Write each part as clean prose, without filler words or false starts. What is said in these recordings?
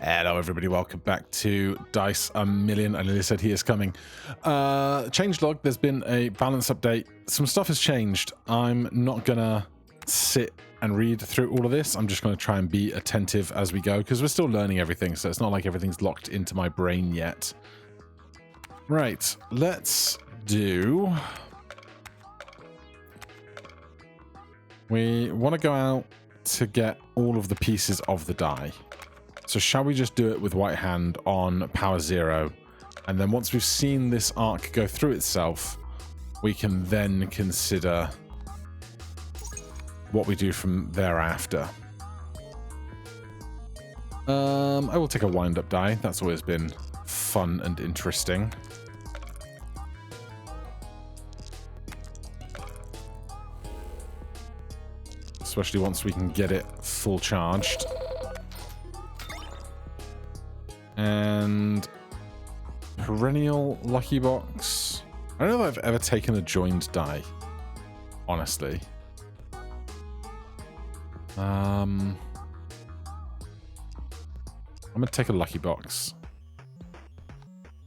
Hello everybody, welcome back to Dice a Million. I nearly said he is coming. Changelog, there's been a balance update. Some stuff has changed. I'm not gonna sit and read through all of this. I'm just gonna try and be attentive as we go, because we're still learning everything, so it's not like everything's locked into my brain yet. Right, let's do... We want to go out to get all of the pieces of the die. So shall we just do it with White Hand on power 0, and then once we've seen this arc go through itself, we can then consider what we do from thereafter. I will take a wind-up die. That's always been fun and interesting. Especially once we can get it full charged. And perennial lucky box. I don't know if I've ever taken a joined die, honestly. I'm gonna take a lucky box.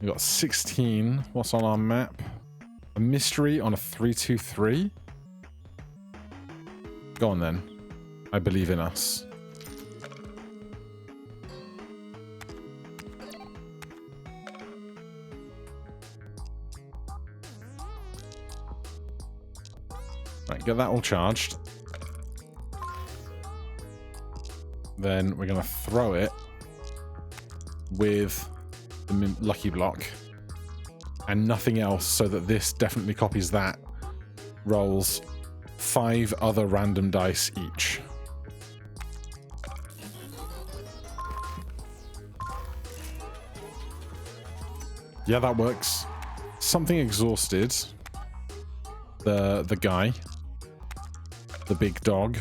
We got 16. What's on our map? A mystery on a 3-2-3. Go on then. I believe in us. Right, get that all charged. Then we're going to throw it with the lucky block and nothing else, so that this definitely copies that. Rolls 5 other random dice each. Yeah, that works. Something exhausted. The guy. The big dog.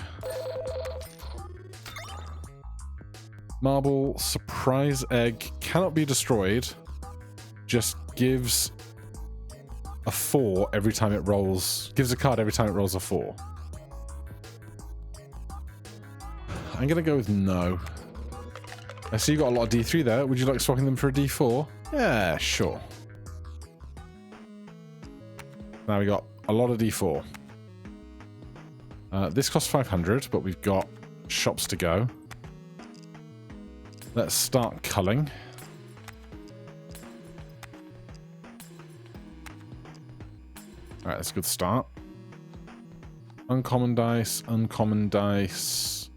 Marble surprise egg cannot be destroyed. Just gives a 4 every time it rolls. Gives a card every time it rolls a 4. I'm gonna go with no. I see you got a lot of D3 there. Would you like swapping them for a D4? Yeah, sure. Now we got a lot of D4. This costs 500, but we've got shops to go. Let's start culling. Alright, that's a good start. Uncommon dice, uncommon dice.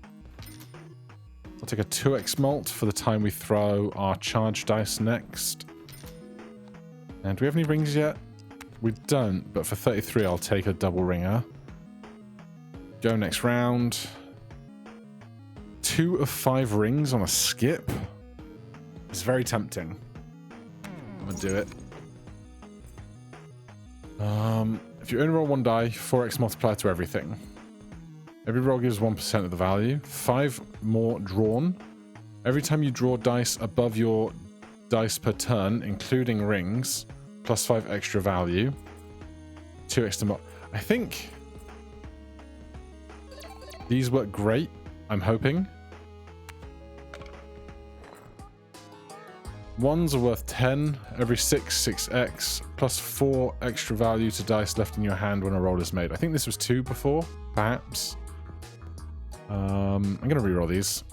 I'll take a 2x malt for the time we throw our charge dice next. And do we have any rings yet? We don't, but for 33 I'll take a double ringer. Go next round. 2 of 5 rings on a skip. It's very tempting. I'm gonna do it. If you only roll 1 die, 4x multiplier to everything. Every roll gives 1% of the value. 5 more drawn. Every time you draw dice above your dice per turn, including rings, plus 5 extra value. 2x to I think these work great, I'm hoping. 1s are worth 10. Every 6, 6x, plus 4 extra value to dice left in your hand when a roll is made. I think this was 2 before, perhaps. I'm going to reroll these.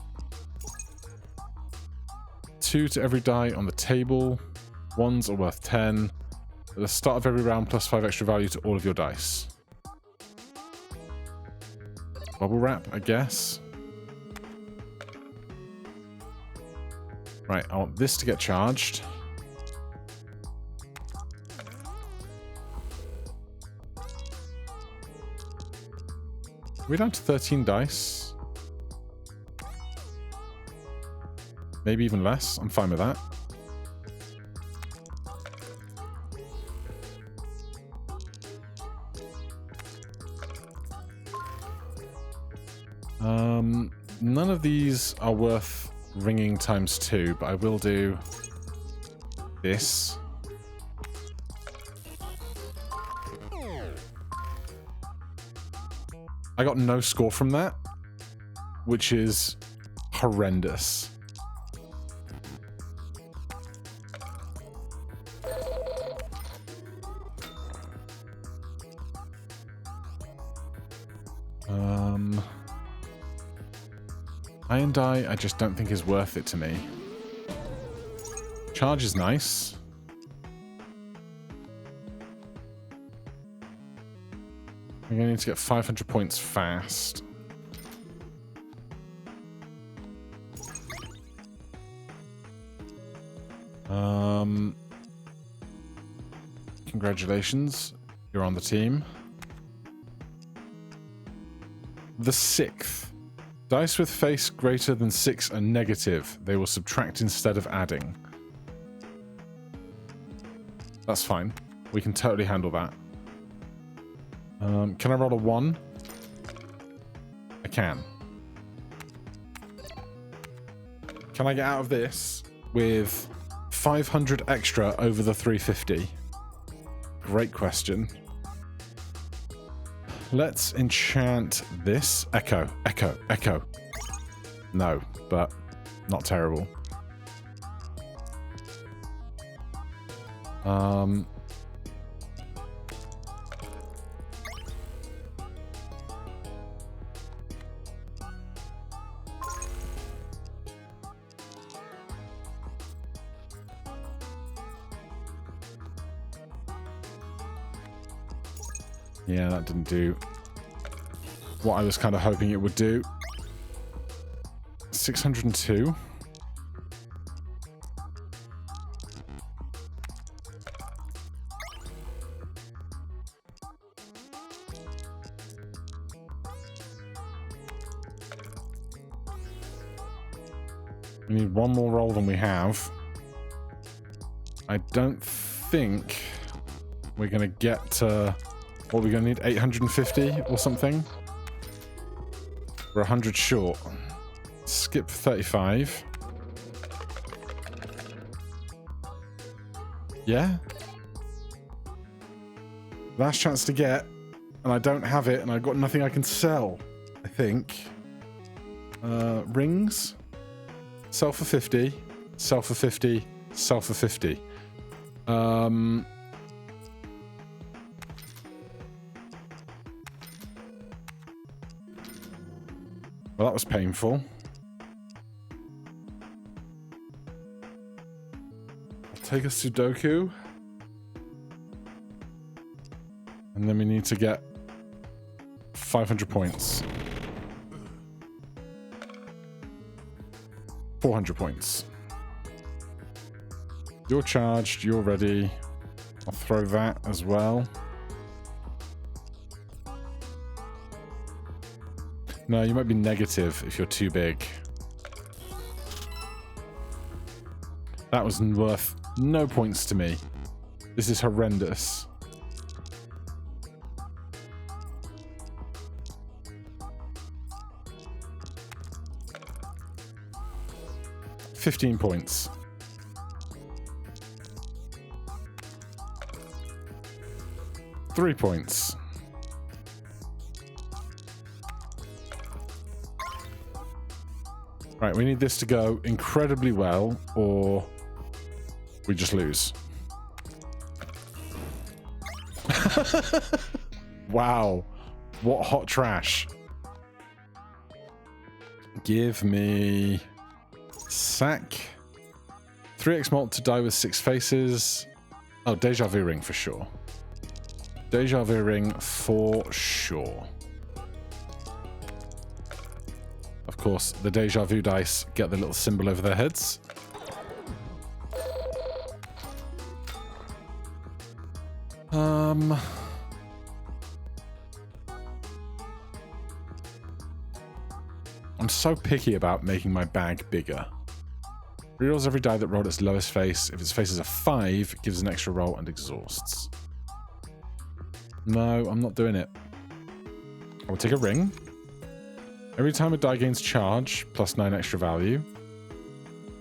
2 to every die on the table. 1s are worth 10. At the start of every round, plus 5 extra value to all of your dice. Bubble wrap, I guess. Right, I want this to get charged. We're down to 13 dice. Maybe even less. I'm fine with that. None of these are worth ringing times 2, but I will do this. I got no score from that, which is horrendous. Iron Dye, I just don't think is worth it to me. Charge is nice. I'm going to need to get 500 points fast. Congratulations, you're on the team. The 6th. Dice with face greater than 6 are negative. They will subtract instead of adding. That's fine. We can totally handle that. Can I roll a 1? I can. Can I get out of this with 500 extra over the 350? Great question. Let's enchant this. Echo, echo, echo. No, but not terrible. Yeah, that didn't do what I was kind of hoping it would do. 602. We need one more roll than we have. I don't think we're going to get to... What are we going to need? 850 or something? We're 100 short. Skip 35. Yeah? Last chance to get, and I don't have it, and I've got nothing I can sell, I think. Rings? Sell for 50. Sell for 50. Sell for 50. Well, that was painful. I'll take a Sudoku. And then we need to get 500 points. 400 points. You're charged, you're ready. I'll throw that as well. No, you might be negative if you're too big. That was worth no points to me. This is horrendous. $15 points. $3 points. Right, we need this to go incredibly well, or we just lose. Wow, what hot trash. Give me sack. 3x malt to die with 6 faces. Oh, deja vu ring for sure. Deja vu ring for sure. Of course, the deja vu dice get the little symbol over their heads. I'm so picky about making my bag bigger. Rerolls every die that rolled its lowest face. If its face is a 5, it gives an extra roll and exhausts. No, I'm not doing it. I will take a ring. Every time a die gains charge, plus 9 extra value.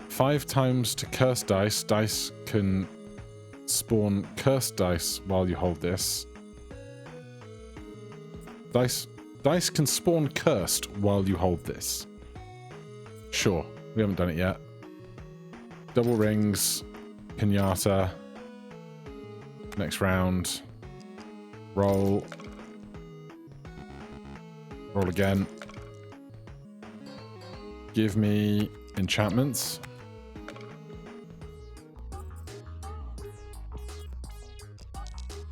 5 times to cursed dice. Dice can spawn cursed dice while you hold this. Dice can spawn cursed while you hold this. Sure, we haven't done it yet. Double rings, pinata. Next round. Roll. Roll again. Give me enchantments.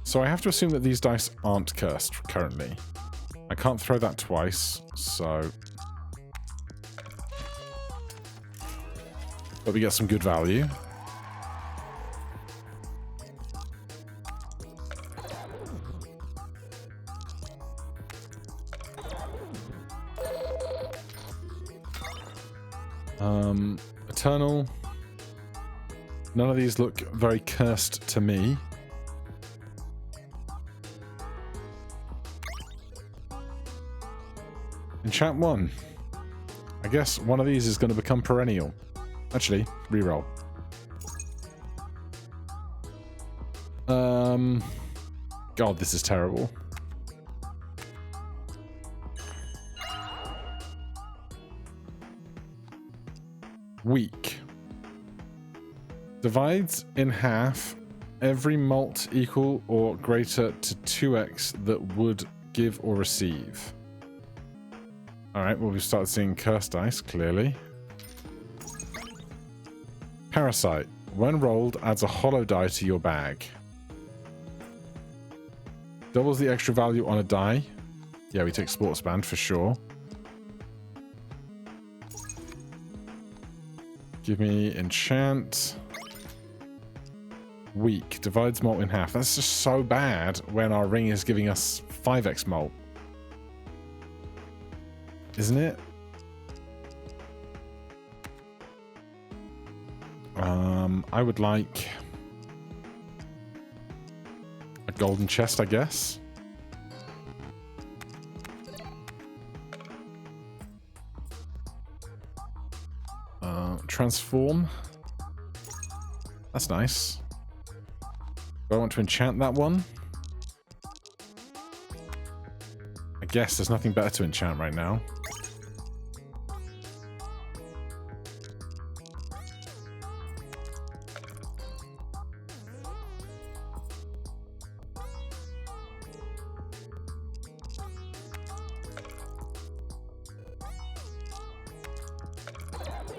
So I have to assume that these dice aren't cursed currently. I can't throw that twice, so... But we get some good value. Eternal. None of these look very cursed to me. Enchant 1. I guess one of these is going to become perennial. Actually, reroll. God, this is terrible. Weak. Divides in half every mult equal or greater to 2x that would give or receive. Alright, well we've started seeing cursed dice, clearly. Parasite. When rolled, adds a hollow die to your bag. Doubles the extra value on a die. Yeah, we take Sports Band for sure. Give me enchant. Weak. Divides malt in half. That's just so bad when our ring is giving us 5x malt. Isn't it? I would like a golden chest, I guess. Transform. That's nice. Do I want to enchant that one? I guess there's nothing better to enchant right now.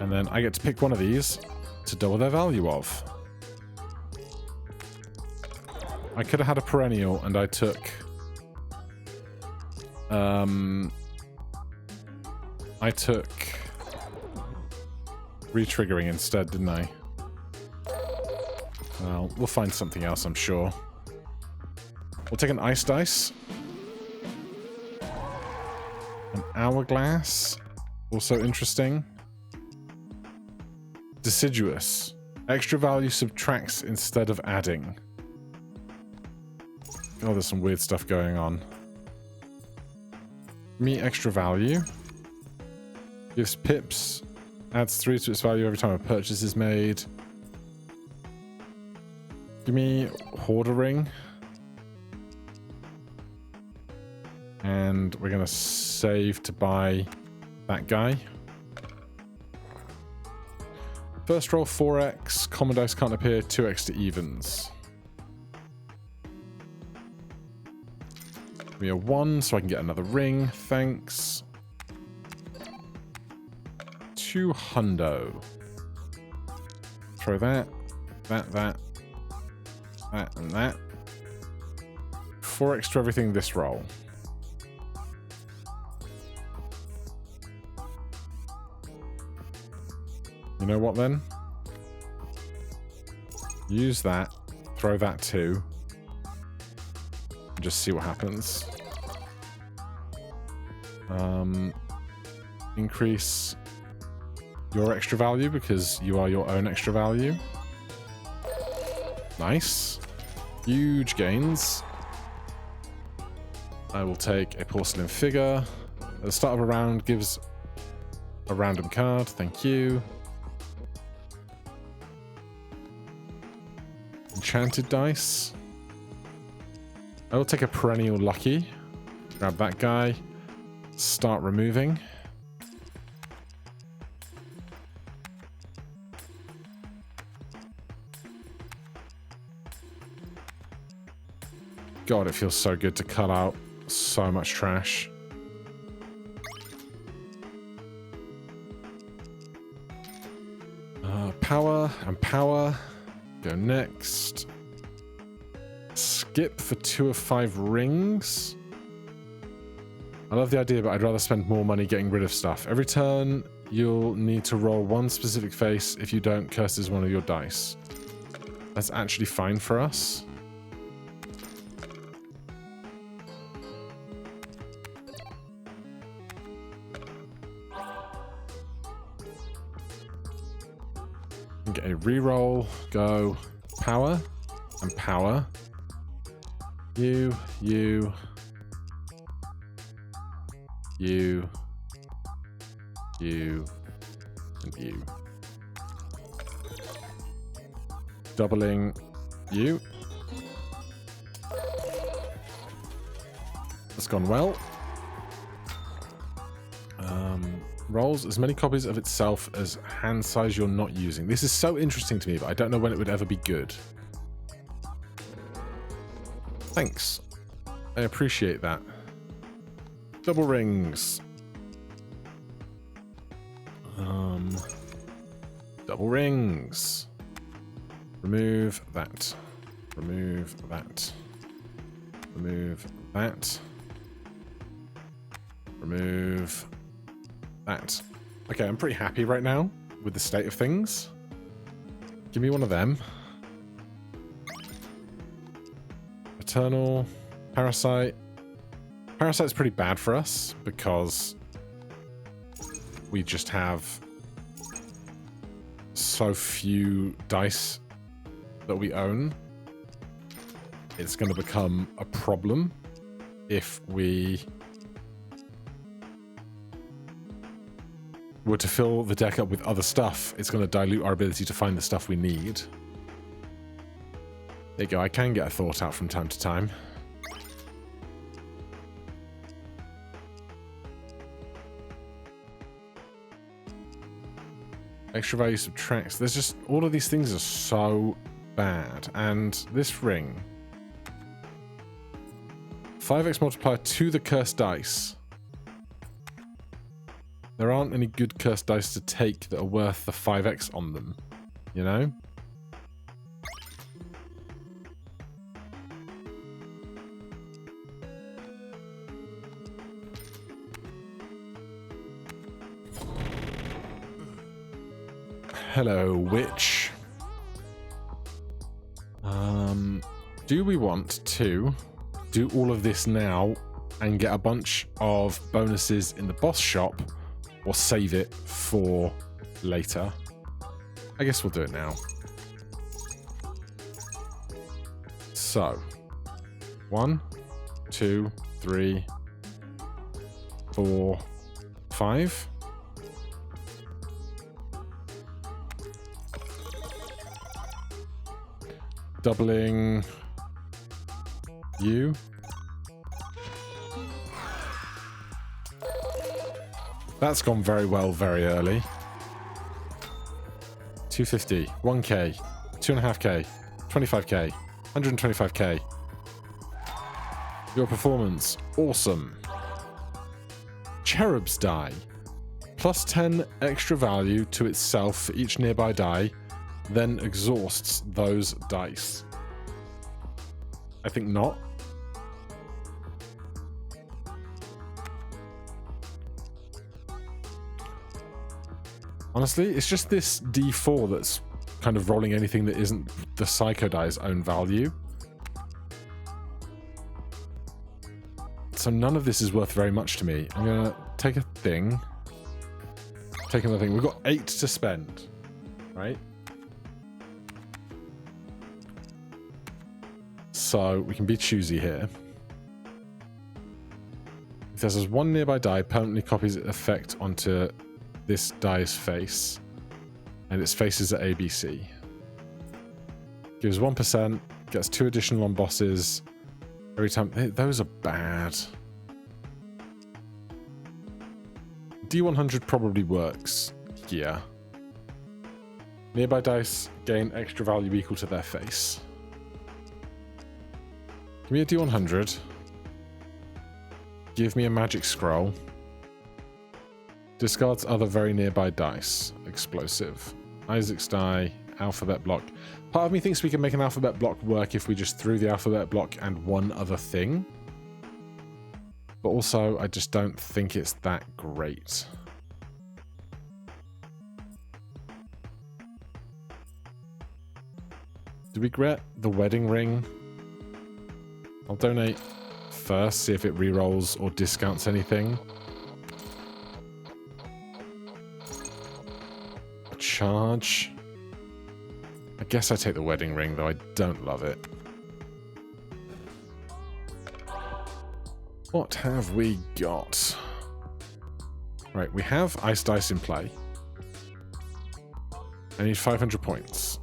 And then I get to pick one of these to double their value of. I could have had a perennial and I took... I took re-triggering instead, didn't I? Well, we'll find something else, I'm sure. We'll take an ice dice. An hourglass. Also interesting. Deciduous. Extra value subtracts instead of adding. Oh, there's some weird stuff going on. Me extra value. Gives pips. Adds 3 to its value every time a purchase is made. Give me Hoarder Ring. And we're going to save to buy that guy. First roll 4x. Common dice can't appear. 2x to evens. Give me a 1 so I can get another ring. Thanks. 2 hundo. Throw that. That, and that. 4x to everything this roll. You know what then? Use that. Throw that too. And just see what happens. Increase your extra value because you are your own extra value. Nice. Huge gains. I will take a porcelain figure. At the start of a round gives a random card. Thank you. Enchanted dice. I will take a perennial lucky. Grab that guy. Start removing. God, it feels so good to cut out so much trash. Power and power. Go next. Skip for 2 of 5 rings. I love the idea, but I'd rather spend more money getting rid of stuff. Every turn, you'll need to roll one specific face. If you don't, curses one of your dice. That's actually fine for us. Get a reroll. Go power and power. You, and you. Doubling you. That's gone well. Rolls as many copies of itself as hand size you're not using. This is so interesting to me, but I don't know when it would ever be good. Thanks. I appreciate that. Double rings. Double rings. Remove that. Remove that. Remove that. Remove that. Okay, I'm pretty happy right now with the state of things. Give me one of them. Eternal. Parasite. Parasite's pretty bad for us because we just have so few dice that we own. It's going to become a problem if we were to fill the deck up with other stuff. It's going to dilute our ability to find the stuff we need. There you go, I can get a thought out from time to time. Extra value subtracts. There's just, all of these things are so bad. And this ring. 5x multiplier to the cursed dice. There aren't any good cursed dice to take that are worth the 5x on them. You know? Hello, witch. Do we want to do all of this now and get a bunch of bonuses in the boss shop, or save it for later? I guess we'll do it now. So, 1, 2, 3, 4, 5. Doubling you. That's gone very well very early. 250, 1k, 2.5k, 25k, 125k. Your performance, awesome. Cherub's die. Plus 10 extra value to itself for each nearby die, then exhausts those dice. I think not. Honestly, it's just this D4 that's kind of rolling anything that isn't the Psycho Die's own value. So none of this is worth very much to me. I'm gonna take a thing. Take another thing. We've got 8 to spend, right? So we can be choosy here. It says there's one nearby die permanently copies its effect onto this die's face, and its face is at ABC. Gives 1%, gets 2 additional on bosses every time. Those are bad. D100 probably works here. Nearby dice gain extra value equal to their face. Give me a D100. Give me a magic scroll. Discards other very nearby dice. Explosive. Isaac's die, alphabet block. Part of me thinks we can make an alphabet block work if we just threw the alphabet block and one other thing. But also, I just don't think it's that great. Do we get the wedding ring? I'll donate first, see if it rerolls or discounts anything. A charge. I guess I take the wedding ring, though I don't love it. What have we got? Right, we have ice dice in play. I need 500 points.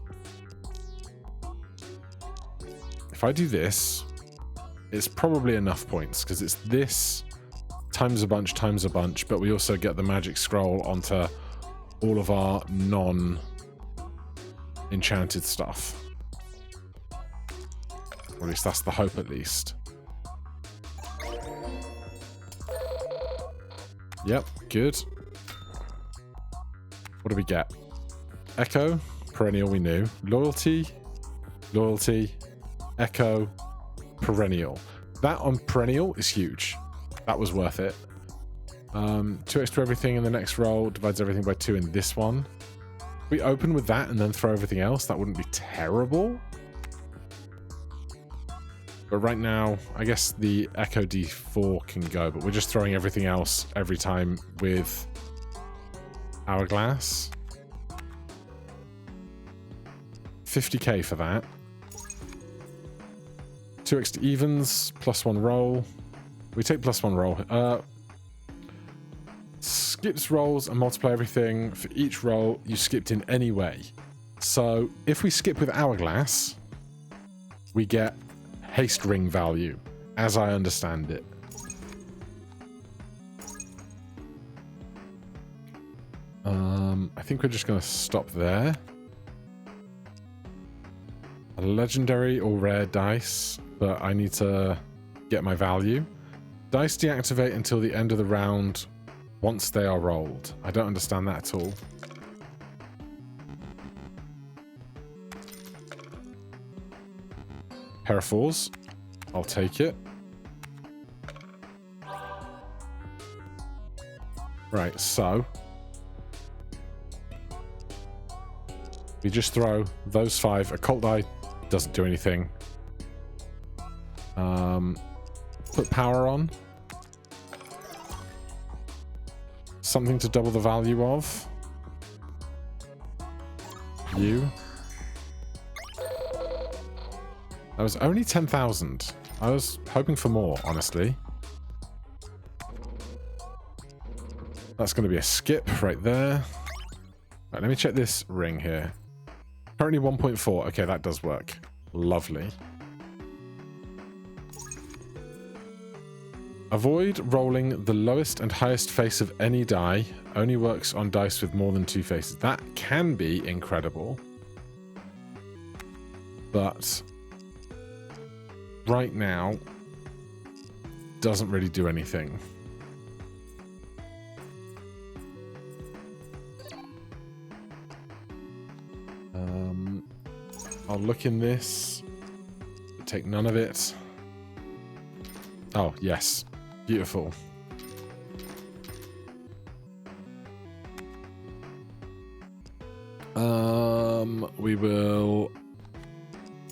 If I do this, it's probably enough points, because it's this times a bunch, but we also get the magic scroll onto all of our non-enchanted stuff. Or at least that's the hope, at least. Yep, good. What do we get? Echo, perennial we knew. Loyalty, Echo, perennial. That on perennial is huge. That was worth it. 2 extra everything in the next roll, divides everything by 2 in this one. We open with that and then throw everything else. That wouldn't be terrible. But right now, I guess the Echo D4 can go, but we're just throwing everything else every time with Hourglass. 50k for that. 2 extra evens, +1 roll. We take +1 roll. Skips rolls and multiply everything. For each roll, you skipped in any way. So if we skip with Hourglass, we get haste ring value, as I understand it. I think we're just going to stop there. A legendary or rare dice, but I need to get my value. Dice deactivate until the end of the round once they are rolled. I don't understand that at all. Pair of 4s. I'll take it. Right, so we just throw those 5. Occult die doesn't do anything. Put power on. Something to double the value of. You. That was only 10,000. I was hoping for more, honestly. That's going to be a skip right there. Right, let me check this ring here. Currently 1.4. Okay, that does work. Lovely. Avoid rolling the lowest and highest face of any die. Only works on dice with more than 2 faces. That can be incredible. But right now, doesn't really do anything. I'll look in this. Take none of it. Oh, yes. Beautiful. We will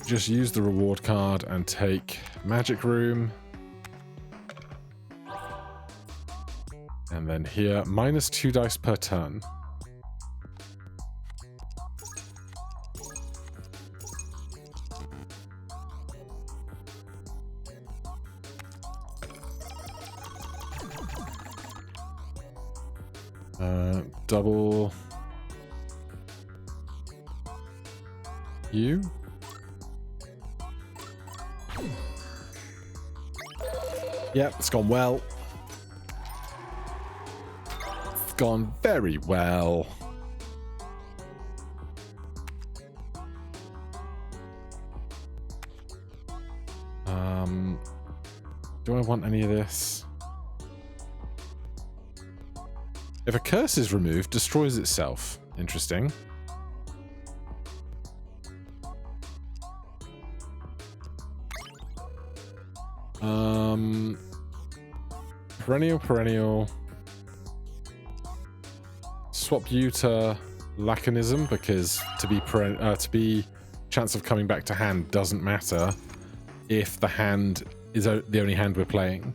just use the reward card and take Magic Room. And then here, -2 dice per turn. Double you. Yep, it's gone well. It's gone very well. Do I want any of this? If a curse is removed, destroys itself. Interesting. Perennial. Swap you to Laconism because to be chance of coming back to hand doesn't matter if the hand is the only hand we're playing.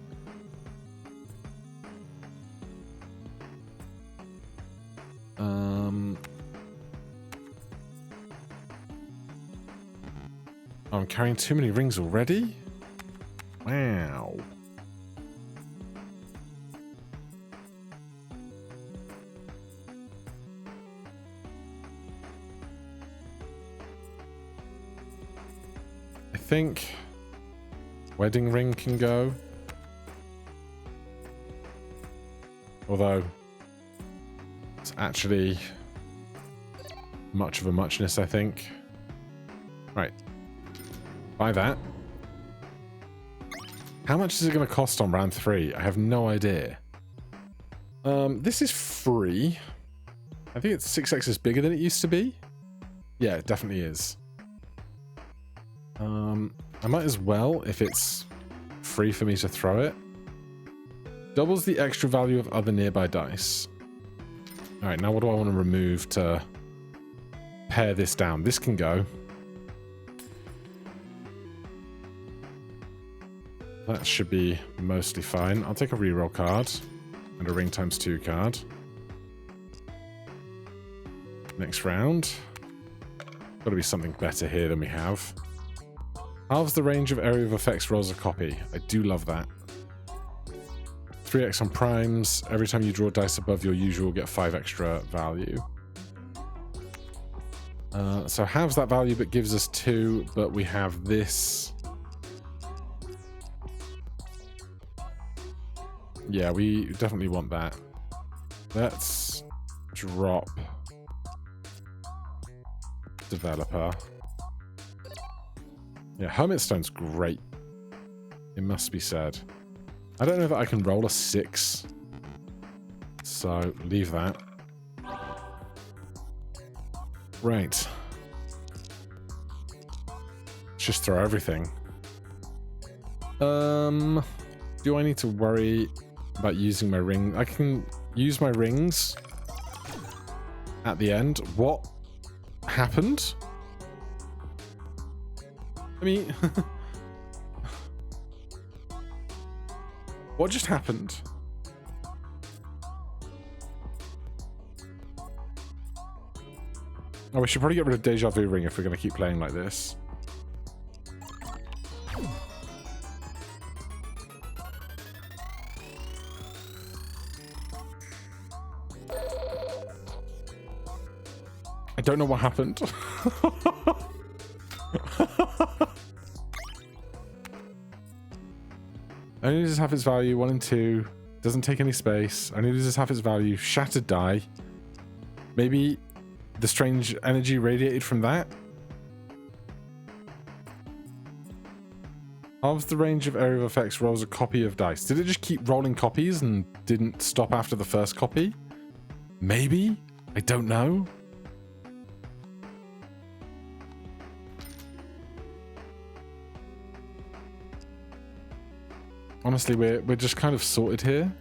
I'm carrying too many rings already? Wow. I think wedding ring can go. Although it's actually much of a muchness, I think. Right. Buy that. How much is it going to cost on round 3? I have no idea. This is free. I think it's 6x is bigger than it used to be. Yeah, it definitely is. I might as well if it's free for me to throw it. Doubles the extra value of other nearby dice. Alright, now what do I want to remove to pare this down? This can go. That should be mostly fine. I'll take a reroll card and a ring times 2 card. Next round. Got to be something better here than we have. Halves the range of area of effects rolls a copy. I do love that. 3x on primes. Every time you draw dice above your usual, get 5 extra value. So halves that value but gives us 2, but we have this. Yeah, we definitely want that. Let's drop developer. Yeah, Hermit Stone's great. It must be said. I don't know that I can roll a 6. So, leave that. Right. Let's just throw everything. Do I need to worry about using my ring? I can use my rings at the end. What happened? I mean, what just happened? Oh, we should probably get rid of Deja Vu Ring if we're going to keep playing like this. I don't know what happened. Only loses half its value, 1 and 2. Doesn't take any space. Only loses half its value. Shattered die. Maybe the strange energy radiated from that? Halves the range of area of effects, rolls a copy of dice. Did it just keep rolling copies and didn't stop after the first copy? Maybe? I don't know. Honestly, we're just kind of sorted here.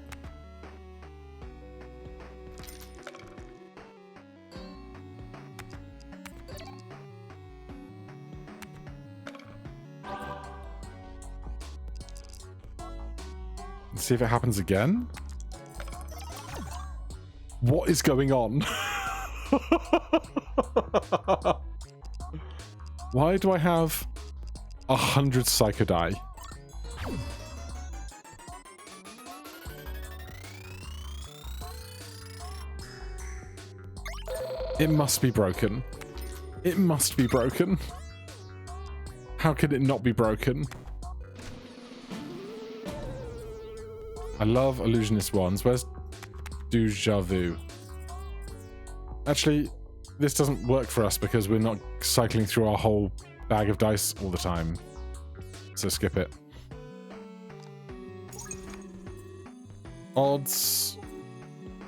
Let's see if it happens again. What is going on? Why do I have 100 Psycho Die? It must be broken. It must be broken. How could it not be broken? I love illusionist wands. Where's Deja Vu? Actually, this doesn't work for us because we're not cycling through our whole bag of dice all the time. So skip it. Odds.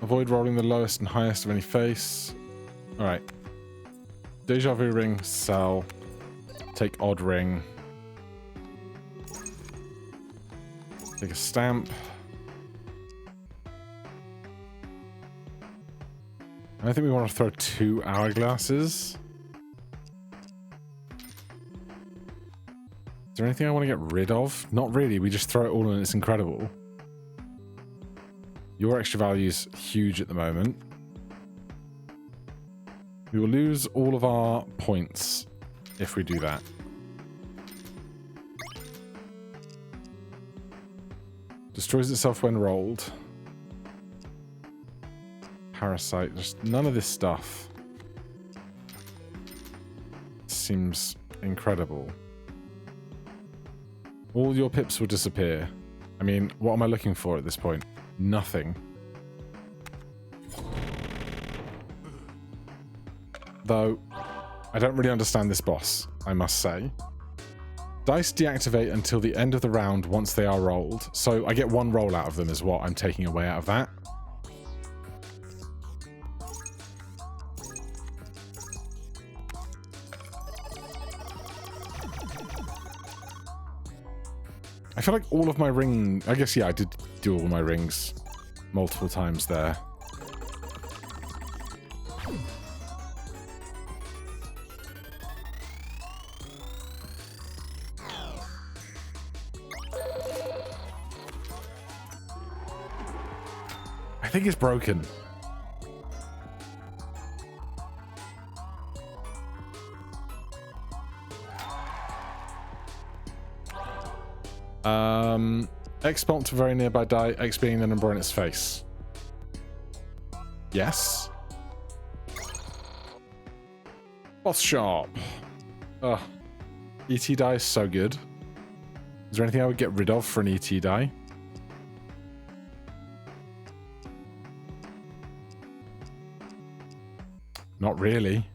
Avoid rolling the lowest and highest of any face. Alright. Deja Vu ring, sell. Take odd ring. Take a stamp. I think we want to throw 2 hourglasses. Is there anything I want to get rid of? Not really. We just throw it all and it's incredible. Your extra value is huge at the moment. We will lose all of our points if we do that. Destroys itself when rolled. Parasite. Just none of this stuff seems incredible. All your pips will disappear. I mean, what am I looking for at this point? Nothing. Though, I don't really understand this boss, I must say. Dice deactivate until the end of the round once they are rolled. So I get 1 roll out of them is what I'm taking away out of that. I feel like all of my I guess, yeah, I did do all my rings multiple times there. I think it's broken. X bump to very nearby die, X being the number on its face. Yes. Boss shop. Ugh. ET die is so good. Is there anything I would get rid of for an ET die? Not really.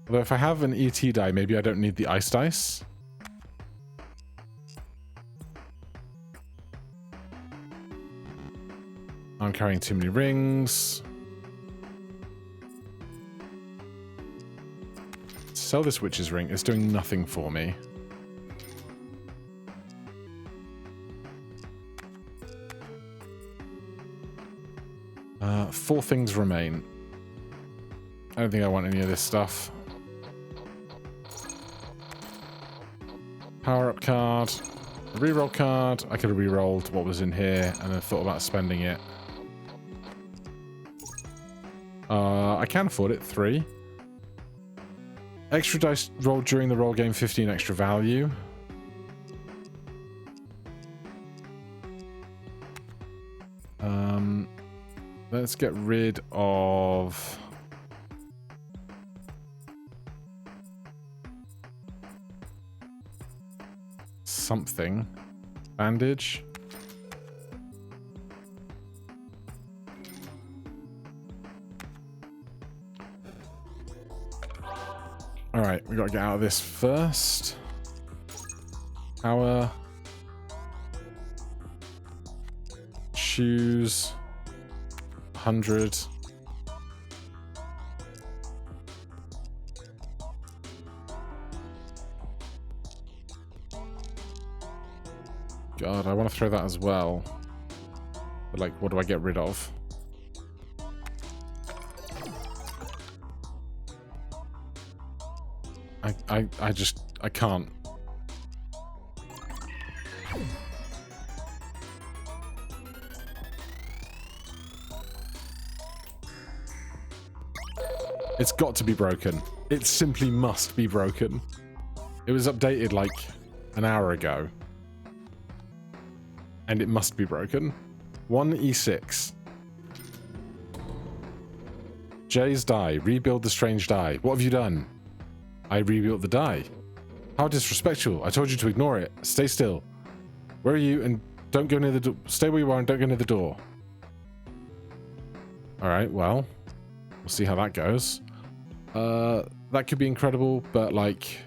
Although if I have an ET die, maybe I don't need the ice dice. I'm carrying too many rings. Sell this witch's ring. It's doing nothing for me. Four things remain. I don't think I want any of this stuff. Power-up card. A reroll card. I could have re-rolled what was in here and then thought about spending it. I can afford it. 3. Extra dice rolled during the roll game, 15 extra value. Let's get rid of something. Bandage. Alright, we gotta get out of this first. Power. Choose 100. God, I want to throw that as well. But like, what do I get rid of? I can't. It's got to be broken. It simply must be broken. It was updated like an hour ago. And it must be broken. 1 E6. Jay's die. Rebuild the strange die. What have you done? I rebuilt the die. How disrespectful. I told you to ignore it. Stay still. Where are you? And don't go near the door. Stay where you are and don't go near the door. Alright, well. We'll see how that goes. That could be incredible, but like,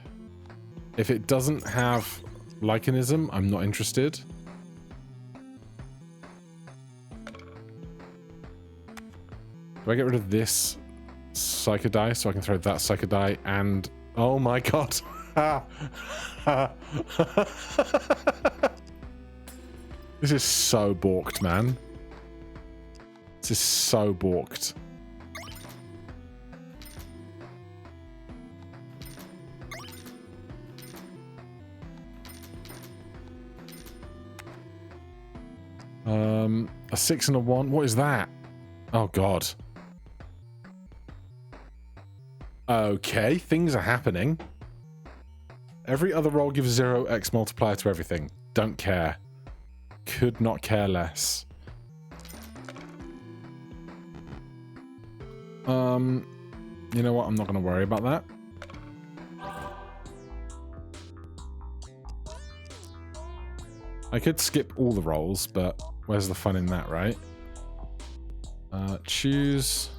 if it doesn't have Lycanism, I'm not interested. Do I get rid of this Psycho die so I can throw that Psycho die and... Oh my god! This is so balked, man. This is so balked. A 6 and a 1. What is that? Oh, God. Okay, things are happening. Every other roll gives 0x multiplier to everything. Don't care. Could not care less. You know what? I'm not going to worry about that. I could skip all the rolls, but where's the fun in that, right? Choose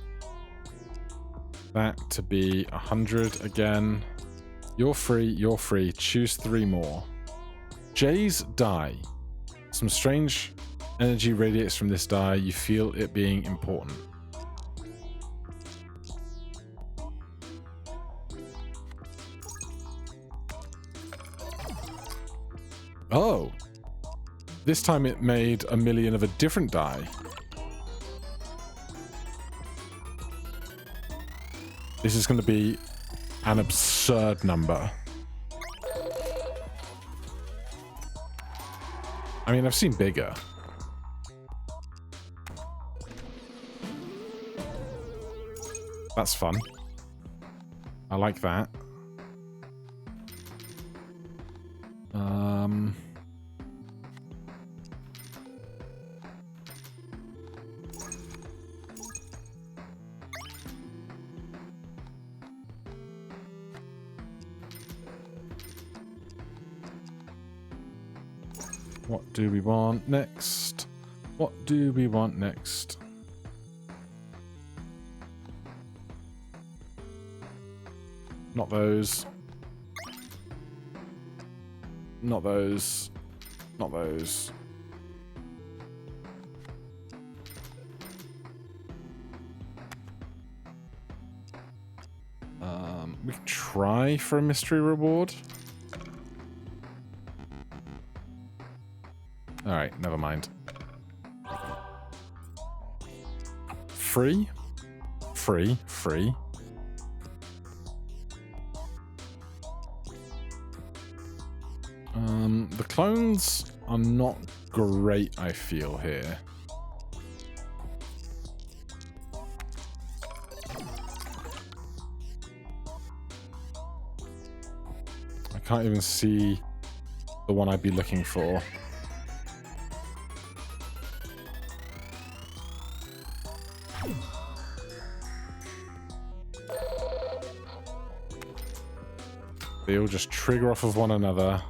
that to be 100 again. You're free, you're free. Choose 3 more. Jay's die. Some strange energy radiates from this die. You feel it being important. Oh. This time it made a million of a different die. This is going to be an absurd number. I mean, I've seen bigger. That's fun. I like that. What do we want next? What do we want next? Not those. Not those. Not those. We can try for a mystery reward. Alright, never mind. Free? Free, free. The clones are not great, I feel, here. I can't even see the one I'd be looking for. They all just trigger off of one another.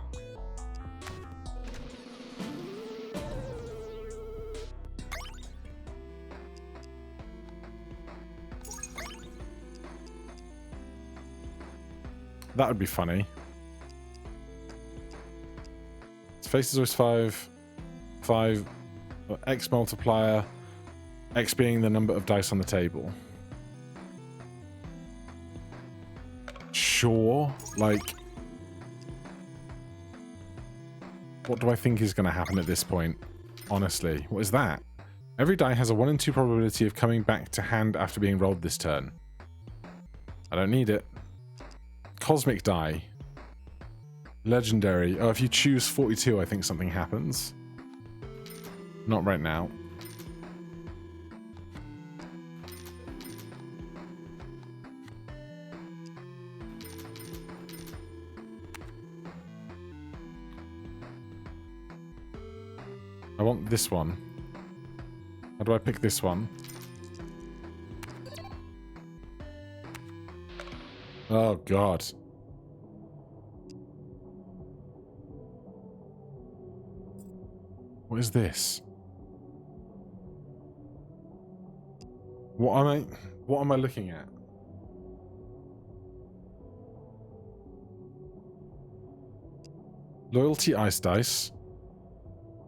That would be funny. Its face is always 5. 5. X multiplier. X being the number of dice on the table. Sure. Like, what do I think is going to happen at this point? Honestly, what is that? Every die has a 1 in 2 probability of coming back to hand after being rolled this turn. I don't need it. Cosmic die. Legendary. Oh, if you choose 42, I think something happens. Not right now. I want this one. How do I pick this one? Oh, God. What is this? What am I looking at? Loyalty ice dice.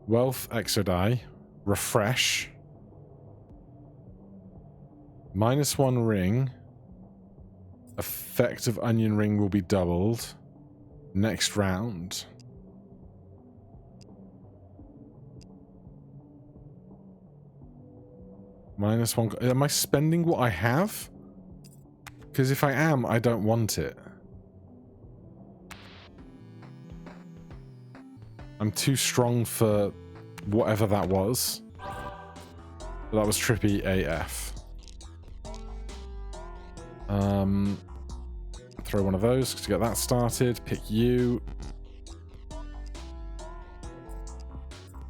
Wealth exodie. Refresh. -1 ring. Effect of onion ring will be doubled. next round. -1. Am I spending what I have? Because if I am, I don't want it. I'm too strong for whatever that was. But that was trippy AF. Throw one of those to get that started. Pick you.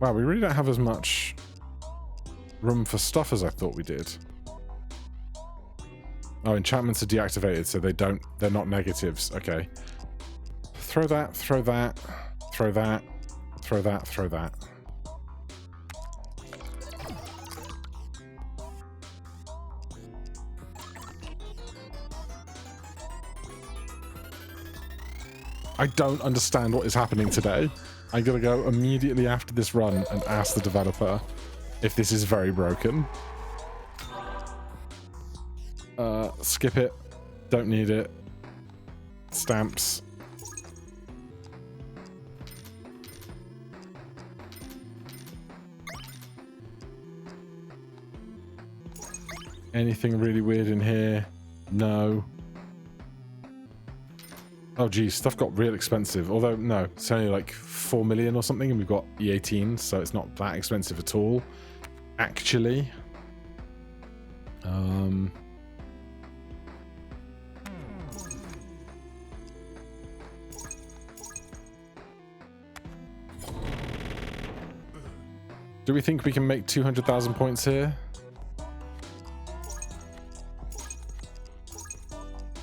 Wow, we really don't have as much room for stuff as I thought we did. Oh, enchantments are deactivated, so they're not negatives. Okay. Throw that, throw that, throw that, throw that, throw that. I don't understand what is happening today. I'm gonna go immediately after this run and ask the developer if this is very broken. Skip it. Don't need it. Stamps. Anything really weird in here? No. Oh geez, stuff got real expensive. Although, no, it's only like 4 million or something, and we've got E18, so it's not that expensive at all. Actually. Do we think we can make 200,000 points here?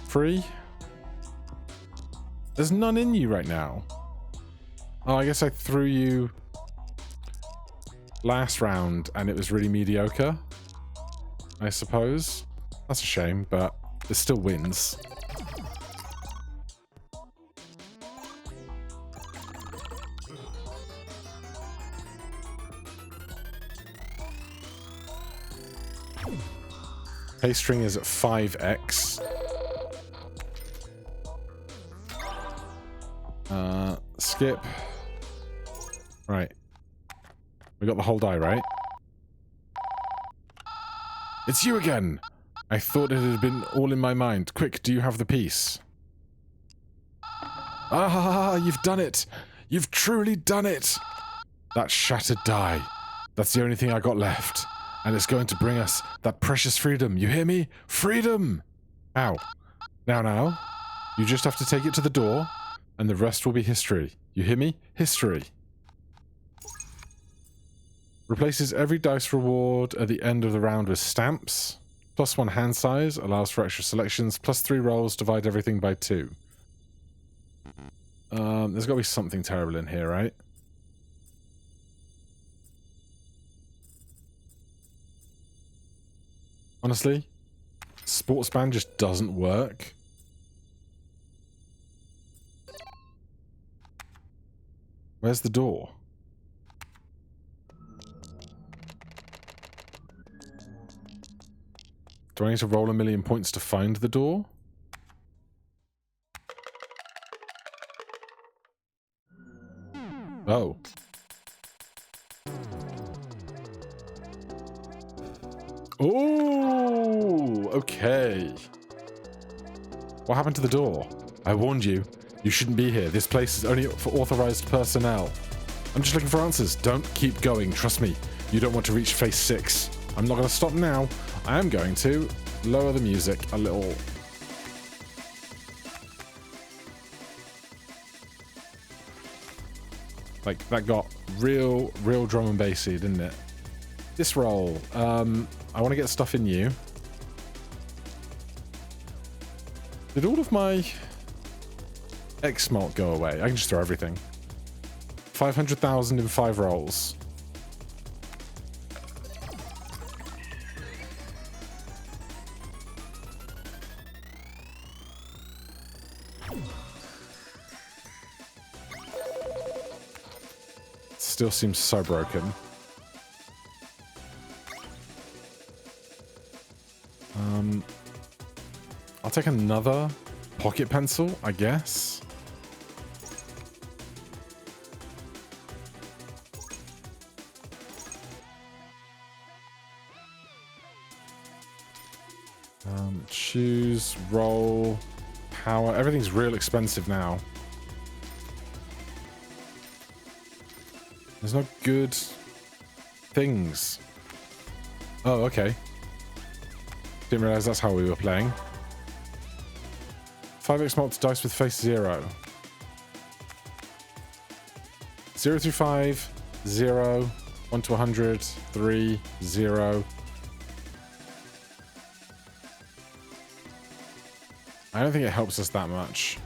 Free? There's none in you right now. Oh, I guess I threw you last round and it was really mediocre, I suppose. That's a shame, but it still wins. Pace string is at 5x. Skip. Right. We got the whole die, right? It's you again! I thought it had been all in my mind. Quick, do you have the piece? Ah, you've done it! You've truly done it! That shattered die. That's the only thing I got left. And it's going to bring us that precious freedom. You hear me? Freedom! Ow. Now. You just have to take it to the door, and the rest will be history. You hear me? History. Replaces every dice reward at the end of the round with stamps. +1 hand size, allows for extra selections. +3 rolls, divide everything by 2. There's got to be something terrible in here, right? Honestly, sports band just doesn't work. Where's the door? Do I need to roll 1,000,000 points to find the door? Oh. Oh, okay. What happened to the door? I warned you. You shouldn't be here. This place is only for authorized personnel. I'm just looking for answers. Don't keep going. Trust me. You don't want to reach phase 6. I'm not going to stop now. I am going to lower the music a little. Like, that got real drum and bassy, didn't it? This roll. I want to get stuff in you. Did all of my X-Smalt go away? I can just throw everything. 500,000 in 5 rolls. Still seems so broken. I'll take another pocket pencil, I guess. Choose, roll, power. Everything's real expensive now. There's no good things. Oh, okay. Didn't realize that's how we were playing. 5x multi dice with face 0. 0 through 5, 0. 1 to 100, 3, 0. I don't think it helps us that much.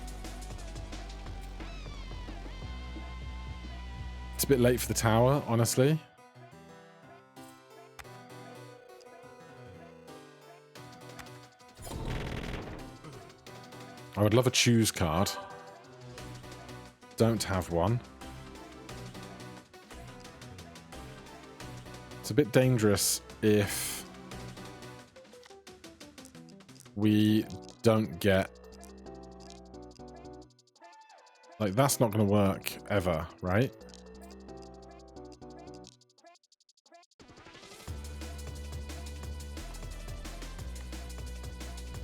It's a bit late for the tower, honestly. I would love a choose card. Don't have one. It's a bit dangerous if we don't get... Like, that's not going to work ever, right?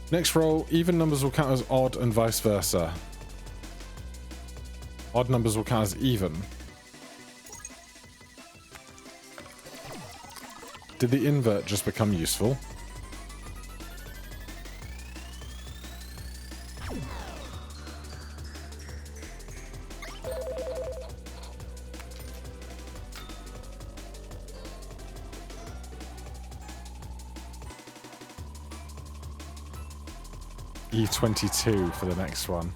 Next roll, even numbers will count as odd and vice versa. Odd numbers will count as even. Did the invert just become useful? E22 for the next one.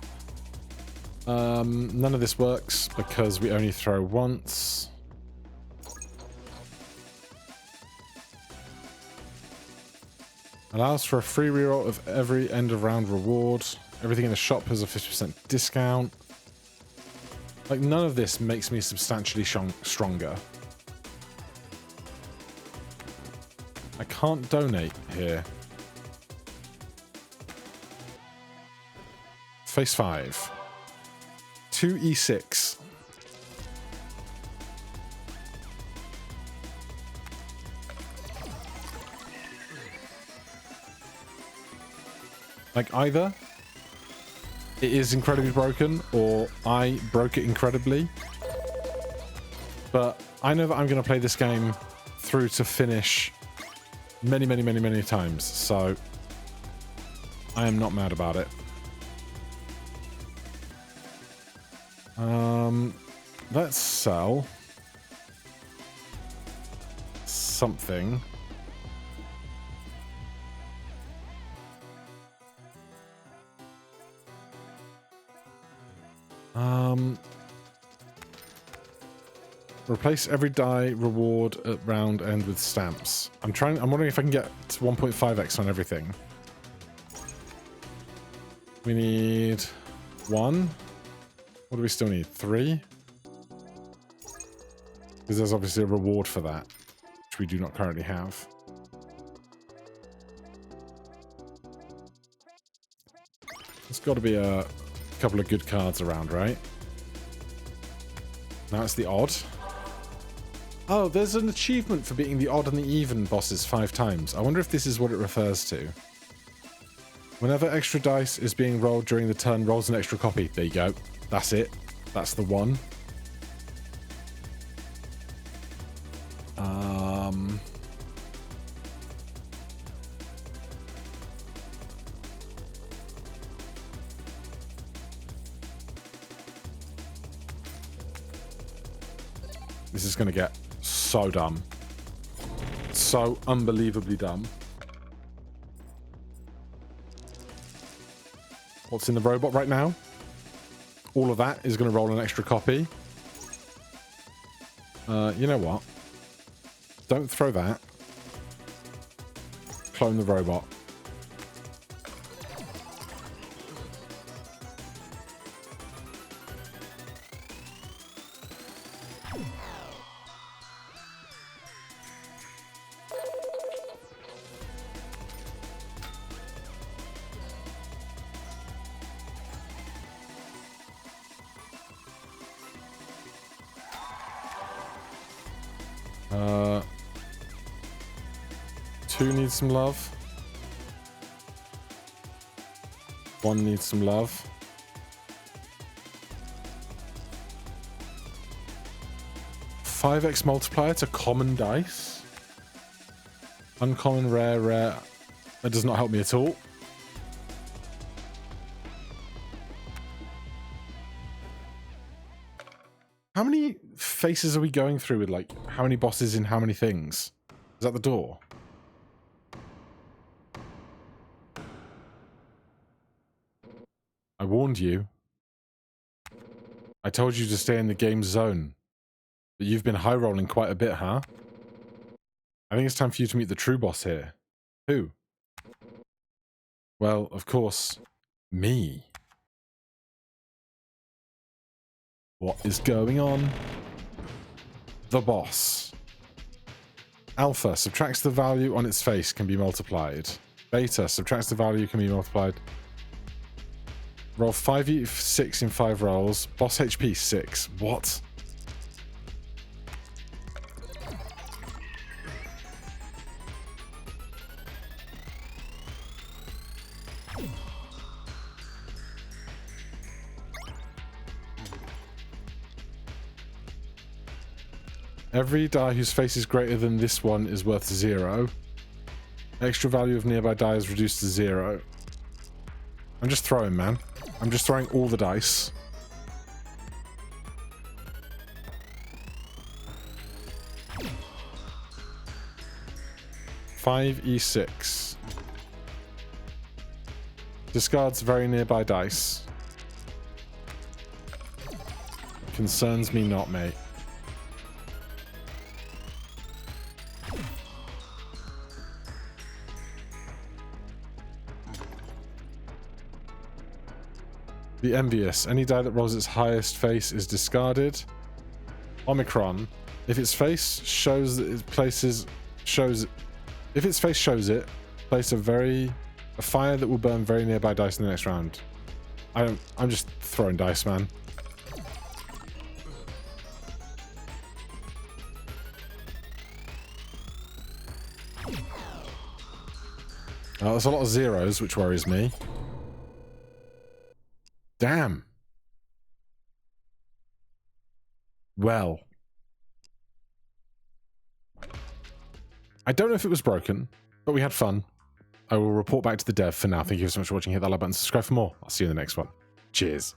None of this works because we only throw once. Allows for a free reroll of every end of round reward. Everything in the shop has a 50% discount. Like, none of this makes me substantially stronger. I can't donate here. Phase 5. 2e6. Like, either it is incredibly broken or I broke it incredibly. But I know that I'm going to play this game through to finish many times. So I am not mad about it. Let's sell something. Replace every die reward at round end with stamps. I'm wondering if I can get 1.5x on everything. We need 1. What do we still need? 3? Because there's obviously a reward for that, which we do not currently have. There's got to be a couple of good cards around, right? Now it's the odd. Oh, there's an achievement for beating the odd and the even bosses 5 times. I wonder if this is what it refers to. Whenever extra dice is being rolled during the turn, rolls an extra copy. There you go. That's it. That's the one. This is going to get so dumb. So unbelievably dumb. What's in the robot right now? All of that is going to roll an extra copy. You know what? Don't throw that. Clone the robot. Two needs some love. One needs some love. Five X multiplier to common dice. Uncommon, rare, rare. That does not help me at all. How many faces are we going through with, like, how many bosses in how many things? Is that the door? I warned you. I told you to stay in the game zone. But you've been high-rolling quite a bit, huh? I think it's time for you to meet the true boss here. Who? Well, of course, me. What is going on? The boss. Alpha subtracts the value on its face, can be multiplied. Beta subtracts the value, can be multiplied. Roll 5e6 in 5 rolls. Boss HP 6. What? Every die whose face is greater than this one is worth 0. Extra value of nearby die is reduced to 0. I'm just throwing, man. I'm just throwing all the dice. (5e6). Discards very nearby dice. Concerns me not, mate. The Envious. Any die that rolls its highest face is discarded. Omicron. If its face shows that it places if its face shows it, place a fire that will burn very nearby dice in the next round. I'm just throwing dice, man. There's a lot of zeros, which worries me. Damn. Well. I don't know if it was broken, but we had fun. I will report back to the dev for now. Thank you so much for watching. Hit that like button, subscribe for more. I'll see you in the next one. Cheers.